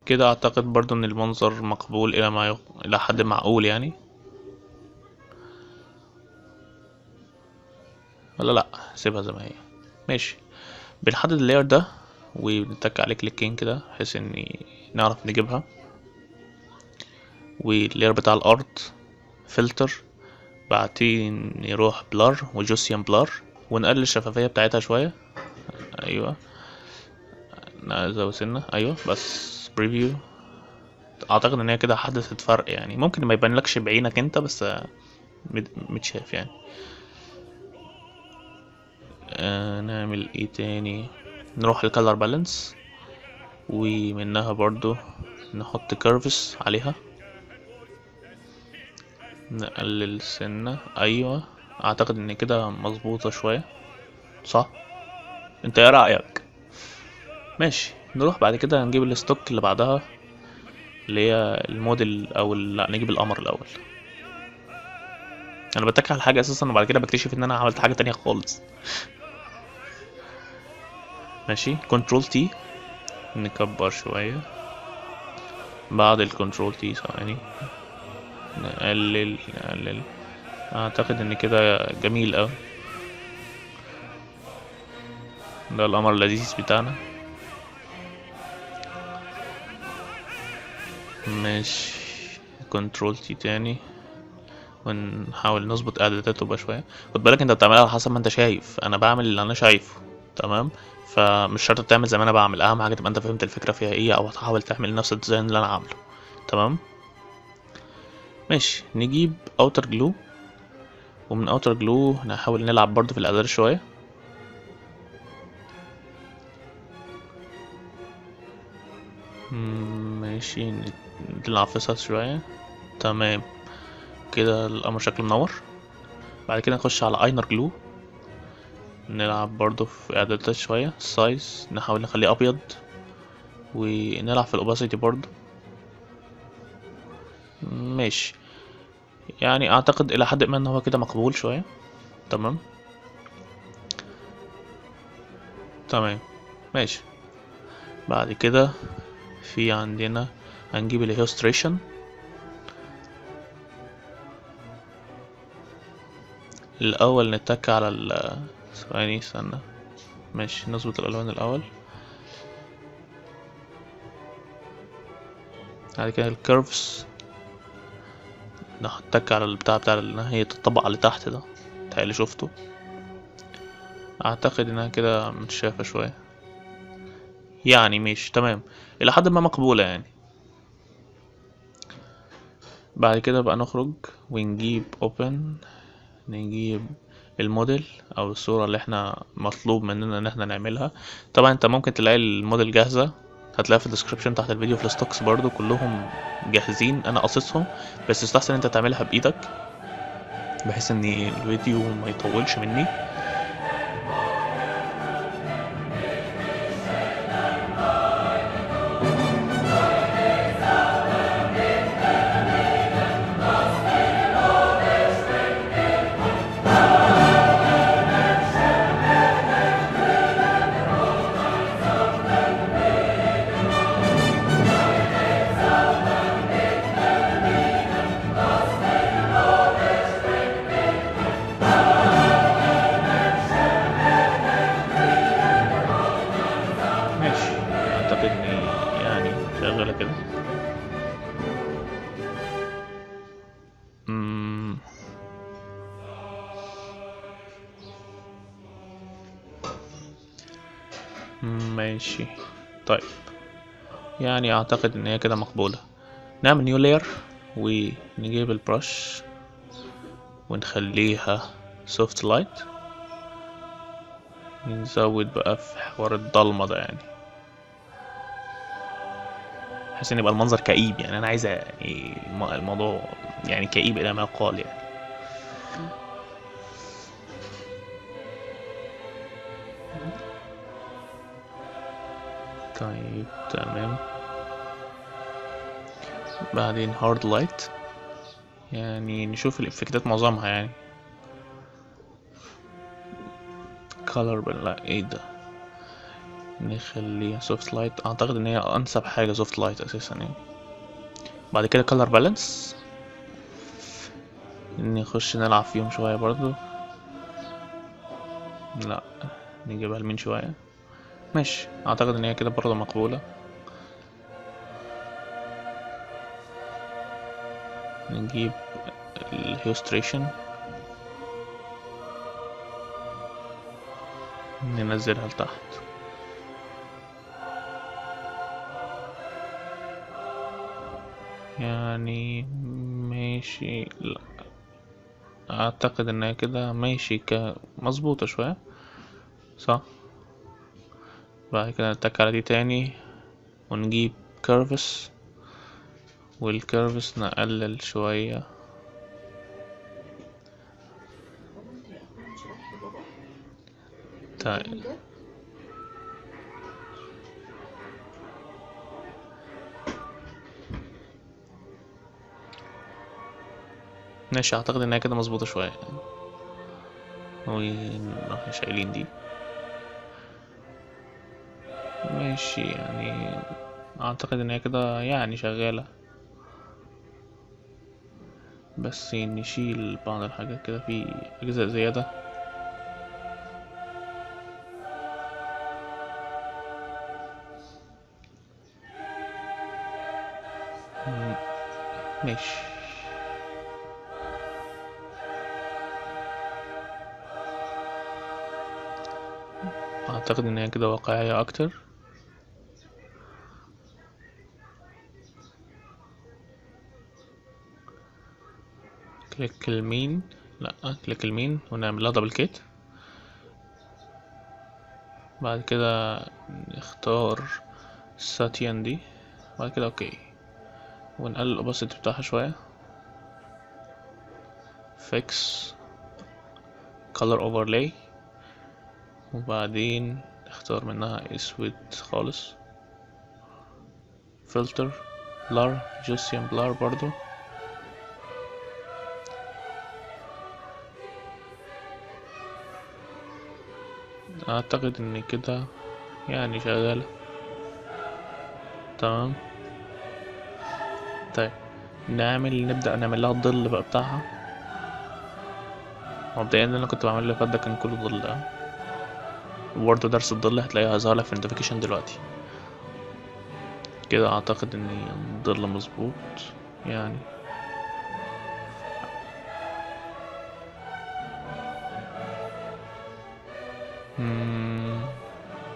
كده اعتقد برضو ان المنظر مقبول الى حد معقول يعني، ولا لا؟ سيبها زي ما هي. ماشي. بنحدد اللاير ده وبنتك عليه كليكين كده بحيث ان نعرف نجيبها. واللاير بتاع الارض فلتر، بعدين نروح بلار وجوسيان بلار ونقلل الشفافية بتاعتها شوية. ايوه نزود سنة، ايوه بس بريفيو. اعتقد ان هي كده حدثت فرق يعني، ممكن ما يبانلكش بعينك انت بس متشاف يعني. نعمل ايه تاني؟ نروح الكالر بالانس ومنها برضو نحط كيرفس عليها، نقلل سنة. ايوه اعتقد ان كده مظبوطة شوية، صح؟ انت ايه رأيك؟ ماشي. نروح بعد كده نجيب الستوك اللي بعدها اللي هي الموديل او لا، نجيب القمر الاول. انا بتكي على حاجة اساسا وبعد كده بكتشف ان انا عملت حاجة تانية خالص. ماشي. كنترول تي نكبر شوية. بعد الكنترول تي ثواني نقلل. اعتقد ان كده جميل اوي. ده القمر اللذيذ بتاعنا. ماشي. كنترول تي تاني ونحاول نظبط اعداداته بقى شويه. خد بالك انت بتعملها على حسب ما انت شايف، انا بعمل اللي انا شايفه تمام، فمش شرط تعمل زي ما انا بعمل، اهم حاجه تبقى انت فهمت الفكره فيها ايه او تحاول تعمل نفس الديزاين اللي انا عامله. تمام. ماشي. نجيب اوتر جلو ومن اوتر جلو نحاول نلعب برضو في الاعداد شويه. ماشي. نلعب في شويه. تمام كده الامر شكله منور. بعد كده نخش على اينر جلو، نلعب برضو في اعدادات شوية. سايز نحاول نخليه ابيض ونلعب في الاوباسيتي برضو. ماشي. يعني اعتقد الى حد ما ان هو كده مقبول شوية. تمام. تمام. ماشي. بعد كده في عندنا هنجيب الهيوستريشن الاول، نتك على ثواني استنى. ماشي نظبط الالوان الاول. بعد كده الكيرفز نحتك على البتاع بتاع اللي هي تطبق على تحت ده، بتاع شفته. اعتقد انها كده متشافة شوية يعني. مش تمام الى حد ما مقبولة يعني. بعد كده بقى نخرج ونجيب open، نجيب الموديل او الصورة اللي احنا مطلوب مننا ان احنا نعملها. طبعا انت ممكن تلاقي الموديل جاهزة، هتلاقيها في الديسكريبشن تحت الفيديو، في الستوكس برضو كلهم جاهزين انا قصصهم، بس يستحسن انت تعملها بايدك بحيث ان الفيديو ما يطولش مني. شغالة كده. ماشي. طيب يعني اعتقد ان هي كده مقبولة. نعمل نيو لاير ونجيب البرش ونخليها سوفت لايت، نزود بقى في حوار الضلمة ده يعني بحيث ان يبقى المنظر كئيب يعني. انا عايز يعني الموضوع يعني كئيب الى ما يقال يعني. طيب تمام. بعدين هارد لايت يعني نشوف الافكتات معظمها يعني. color لا ايه ده، نخليها سوفت لايت، اعتقد ان هي انسب حاجة سوفت لايت اساسا يعني. بعد كده color balance، نخش نلعب فيهم شوية برضو. لا، نجيبها لمين شوية. ماشي، اعتقد ان هي كده برضو مقبولة. نجيب الهيوستريشن، ننزلها لتحت. يعني ماشي، لا اعتقد انها كده ماشي مظبوطة شوية، صح. بعد كده نتك على دي تاني ونجيب كيرفس، والكيرفس نقلل شوية. طيب ماشي، اعتقد انها كده مظبوطة شوية، ونروح شايلين دي. ماشي يعني، اعتقد ان هي كده يعني شغالة، بس نشيل بعض الحاجات كده في اجزاء زيادة. ماشي. اعتقد ان هي كده واقعية اكتر. كليك اليمين، لا كليك اليمين ونعملها دبل كيت. بعد كده نختار الساتيان دي، بعد كده اوكي، ونقلل الاوباسيتي بتاعها شوية. فيكس color overlay، وبعدين نختار منها اسود خالص. فلتر بلار، جوسيان بلار برضو. اعتقد ان كده يعني شغالة تمام. طيب نبدأ نعمل لها الظل بقى بتاعها. مبدئيا اللي انا كنت بعمله اللي فات ده كان كله ظل، وبرضه درس الظل هتلاقيه هيظهر لك في النوتيفيكيشن دلوقتي. كده اعتقد ان الظل مظبوط يعني.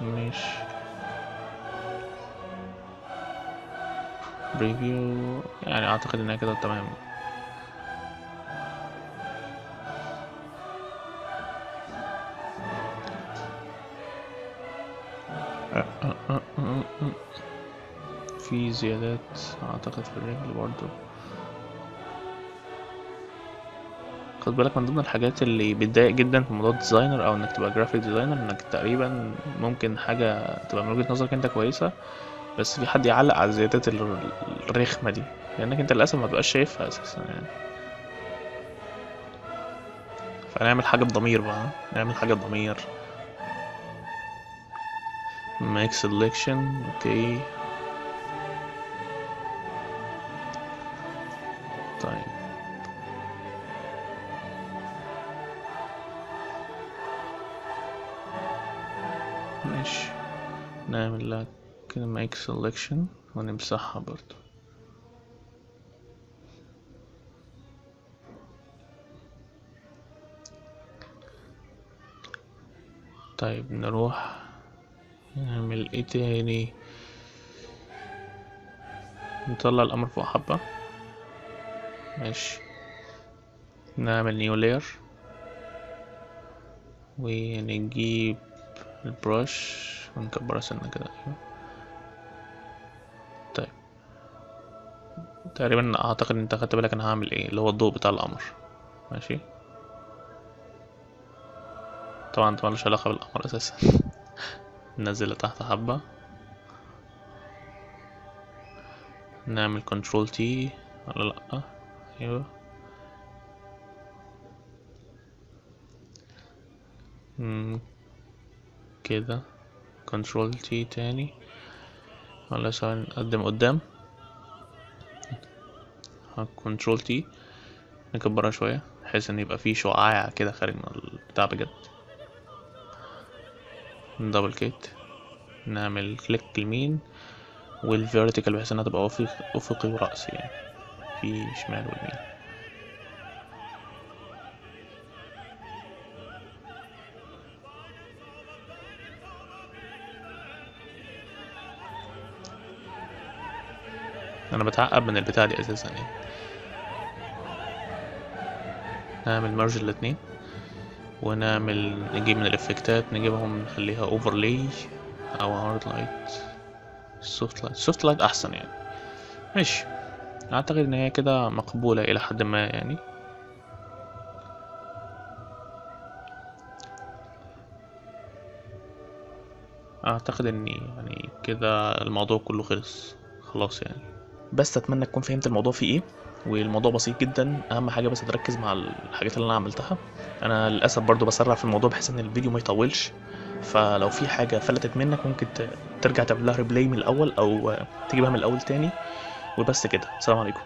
مش بريفيو يعني، اعتقد انها كده تمام. في زيادات اعتقد في الرجل برضو. خد بالك من ضمن الحاجات اللي بتضايق جدا في موضوع الديزاينر او انك تبقى جرافيك ديزاينر، انك تقريبا ممكن حاجة تبقى من وجهة نظرك انت كويسة، بس في حد يعلق على الزيادات الرخمة دي، لانك انت للاسف ما تبقاش شايفها اساسا يعني. فنعمل حاجة بضمير بقى، نعمل حاجة بضمير. make selection، اوكي. طيب ماشي، نعمل لك كده make selection ونمسحها برضو. طيب نروح نعمل ايه تاني. نطلع الامر فوق حبة. ماشي، نعمل نيو لاير ونجيب البرش ونكبرها سنة كده. ايوه طيب، تقريبا اعتقد انت خدت بالك انا هعمل ايه، اللي هو الضوء بتاع القمر. ماشي، طبعا انت مالوش علاقة بالقمر اساسا. ننزل لتحت حبة، نعمل كنترول تي ولا لأ. ايوه كده كنترول تي تاني، ولا ثواني نقدم قدام، كنترول تي نكبرها شوية بحيث ان يبقى فيه شعاع كده خارج من البتاع بجد. دبل كيت، نعمل كليك يمين والفيرتيكال بحيث انها تبقى افقي ورأسي يعني في شمال ويمين. انا بتعقب من البتاع دي اساسا يعني. نعمل ميرج الاتنين ونعمل نجيب من الافكتات نجيبهم نخليها اوفرلاي او هارد لايت، السوفت لايت احسن يعني. ماشي، اعتقد ان هي كده مقبولة الى حد ما يعني. اعتقد اني يعني كده الموضوع كله خلاص يعني. بس اتمنى تكون فهمت الموضوع فيه ايه، والموضوع بسيط جدا. اهم حاجه بس تركز مع الحاجات اللي انا عملتها. انا للاسف برضو بسرع في الموضوع بحيث ان الفيديو ما يطولش، فلو في حاجه فلتت منك ممكن ترجع تعمل لها ريبلاي من الاول او تجيبها من الاول تاني. وبس كده، السلام عليكم.